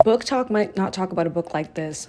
Book Talk might not talk about a book like this,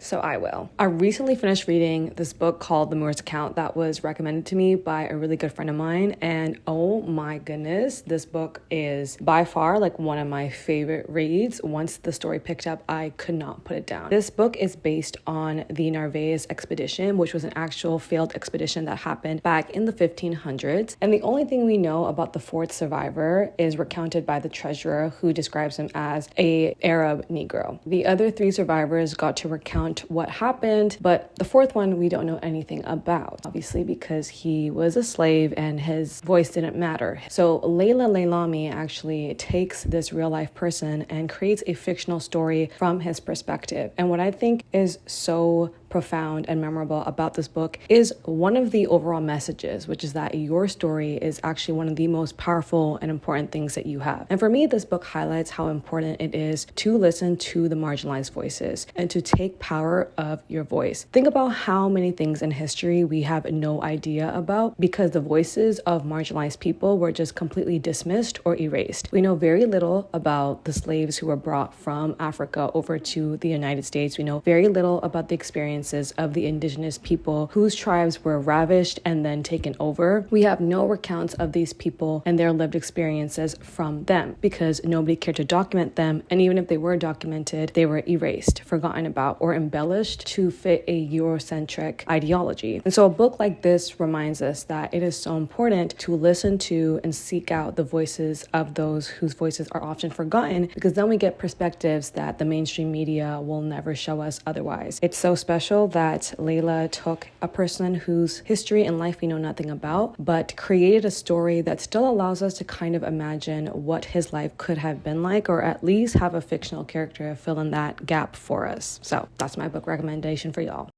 so I will. I recently finished reading this book called The Moor's Account that was recommended to me by a really good friend of mine, and oh my goodness, this book is by far like one of my favorite reads. Once the story picked up, I could not put it down. This book is based on the Narvaez expedition, which was an actual failed expedition that happened back in the 1500s, and the only thing we know about the fourth survivor is recounted by the treasurer, who describes him as a Arab Negro. The other three survivors got to recount what happened, but the fourth one we don't know anything about, obviously because he was a slave and his voice didn't matter. So Leila Leilani actually takes this real life person and creates a fictional story from his perspective. And what I think is so profound and memorable about this book is one of the overall messages, which is that your story is actually one of the most powerful and important things that you have. And for me, this book highlights how important it is to listen to the marginalized voices and to take power of your voice. Think about how many things in history we have no idea about because the voices of marginalized people were just completely dismissed or erased. We know very little about the slaves who were brought from Africa over to the United States. We know very little about the experience of the indigenous people whose tribes were ravished and then taken over. We have no recounts of these people and their lived experiences from them because nobody cared to document them, and even if they were documented, they were erased, forgotten about, or embellished to fit a Eurocentric ideology. And so a book like this reminds us that it is so important to listen to and seek out the voices of those whose voices are often forgotten, because then we get perspectives that the mainstream media will never show us otherwise. It's so special that Leila took a person whose history and life we know nothing about, but created a story that still allows us to kind of imagine what his life could have been like, or at least have a fictional character fill in that gap for us. So that's my book recommendation for y'all.